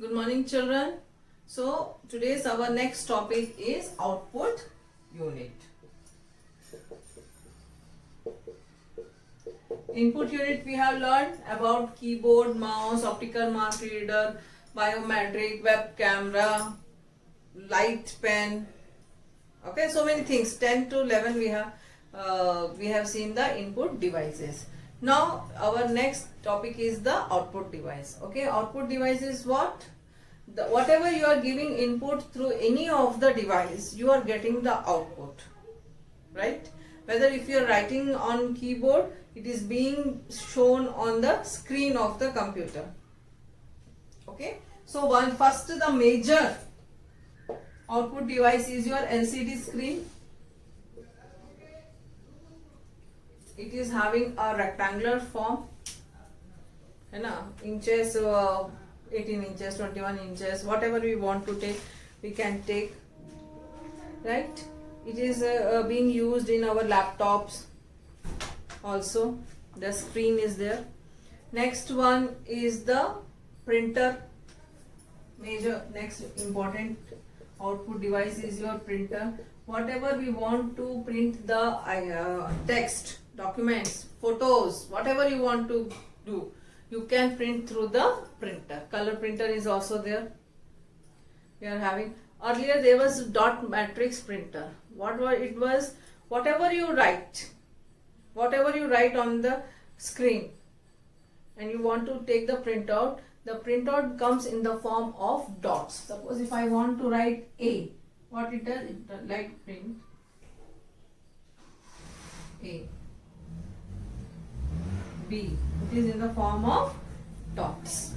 Good morning, children. So today's our next topic is output unit. Input unit we have learned about keyboard, mouse, optical mark reader, biometric, web camera, light pen. Okay, so many things. 10 to 11 we have seen the input devices. Now our next topic is the output device. Okay, output device is what? Whatever you are giving input through any of the device, you are getting the output, right? Whether if you are writing on keyboard, it is being shown on the screen of the computer. Okay, so first the major output device is your LCD screen. It is having a rectangular form, inches, 18 inches, 21 inches, whatever we want to take, we can take, right? It is being used in our laptops also. The screen is there. Next one is the printer. Next important output device is your printer. Whatever we want to print the text, documents, photos, whatever you want to do, you can print through the printer. Color printer is also there. We are having, earlier there was dot matrix printer. It was, whatever you write on the screen and you want to take the printout, the printout comes in the form of dots. Suppose if I want to write A, what it does, it does like print A. B, it is in the form of dots.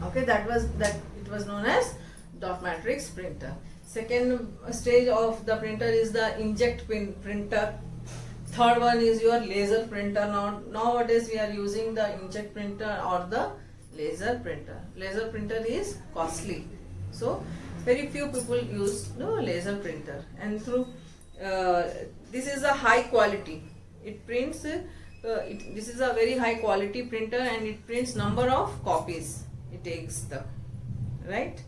Okay, it was known as dot matrix printer. Second stage of the printer is the inkjet printer. Third one is your laser printer. Nowadays we are using the inkjet printer or the laser printer. Laser printer is costly, so very few people use laser printer, and through this is a high quality. It prints. This is a very high quality printer and it prints number of copies. It takes the right.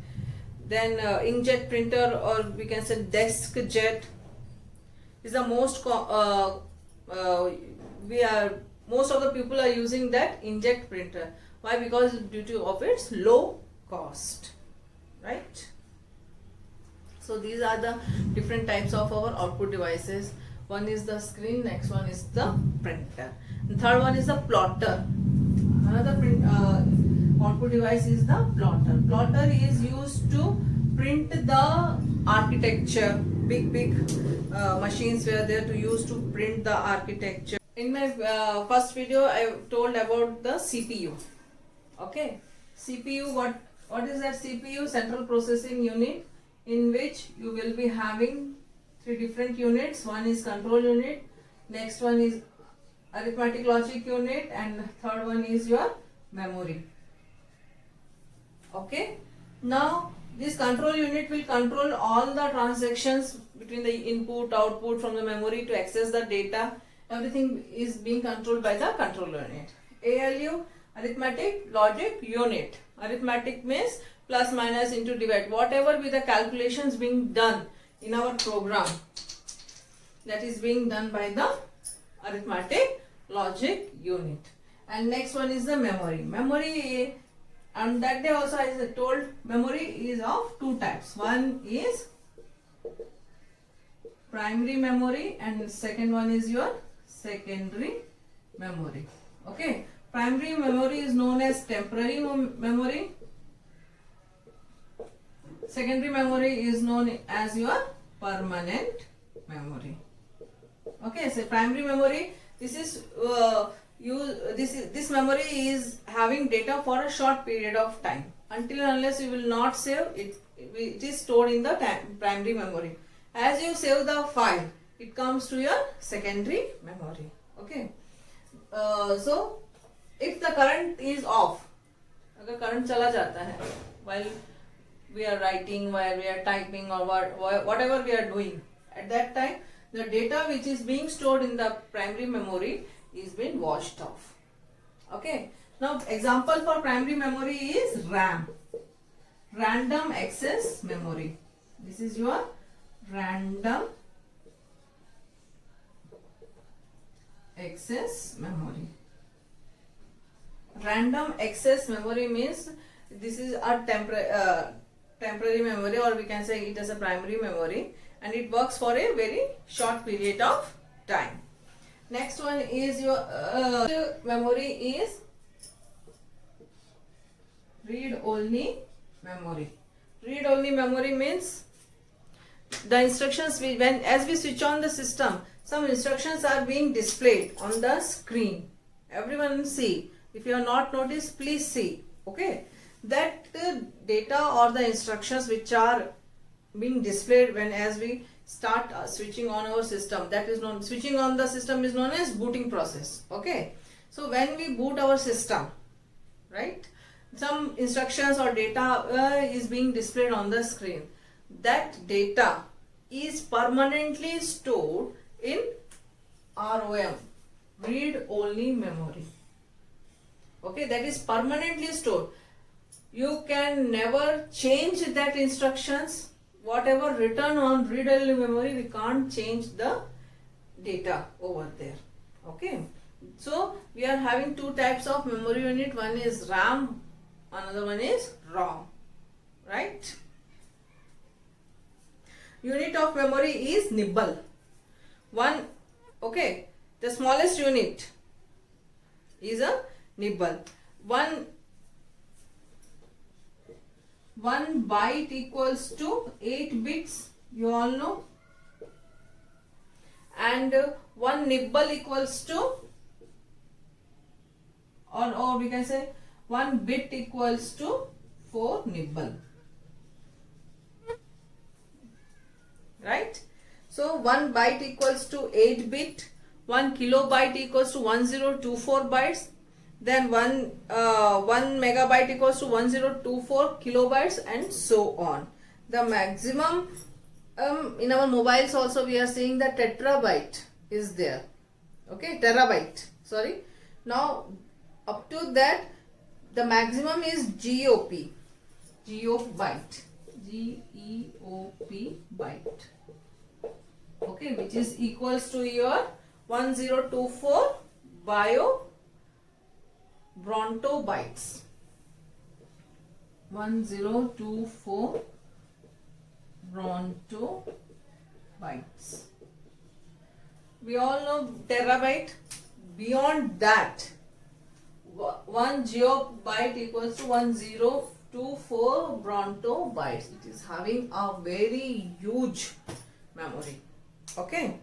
Then inkjet printer, or we can say desk jet, is the most most of the people are using that inkjet printer. Why? Because due to of its low cost, right? So these are the different types of our output devices. One is the screen, next one is the printer. The third one is the plotter. Another output device is the plotter. Plotter is used to print the architecture. Big machines were there to use to print the architecture. In my first video, I told about the CPU. Okay, CPU. What is that CPU? Central Processing Unit, in which you will be having three different units. One is control unit, next one is arithmetic logic unit, and third one is your memory. Okay, now this control unit will control all the transactions between the input, output from the memory to access the data. Everything is being controlled by the control unit. ALU, arithmetic logic unit. Arithmetic means plus, minus, into, divide. Whatever be the calculations being done in our program, that is being done by the arithmetic logic unit. And next one is the memory. Memory, and that day also I told, memory is of two types. One is primary memory and second one is your secondary memory. Okay, primary memory is known as temporary memory. Secondary memory is known as your permanent memory. Okay, so primary memory, this memory is having data for a short period of time. Until and unless you will not save it, it is stored in the primary memory. As you save the file, it comes to your secondary memory. Okay, so if the current is off, अगर current चला जाता है while we are writing, while we are typing, or whatever we are doing, at that time the data which is being stored in the primary memory is being washed off. Okay, Now example for primary memory is RAM, random access memory. This is your random access memory. Random access memory means this is a temporary memory, or we can say it as a primary memory, and it works for a very short period of time. Next one is your memory is read only memory. Read only memory means the instructions as we switch on the system, some instructions are being displayed on the screen. Everyone see. If you have not noticed, please see. Okay, that data or the instructions which are being displayed as we start switching on our system, that is known, switching on the system is known as booting process. Okay, so when we boot our system, right, some instructions or data is being displayed on the screen. That data is permanently stored in ROM, read only memory. Okay, that is permanently stored. You can never change that instructions. Whatever written on read only memory, we can't change the data over there. Okay, so we are having two types of memory unit. One is RAM, another one is ROM, right? Unit of memory is nibble. One, okay, the smallest unit is a nibble. One byte equals to 8 bits, you all know, and one nibble equals to, or we can say 1 bit equals to 4 nibble, right? So 1 byte equals to 8 bit, 1 kilobyte equals to 1024 bytes, then 1 megabyte equals to 1024 kilobytes, and so on. The maximum in our mobiles also we are seeing the tetrabyte is there. Okay, terabyte, sorry. Now up to that the maximum is GOP, byte, GEOP byte. Okay, which is equals to your 1024 Bronto bytes. 1024 Bronto bytes. We all know terabyte. Beyond that, 1 GeoByte equals to 1024 Bronto bytes. It is having a very huge memory. Okay.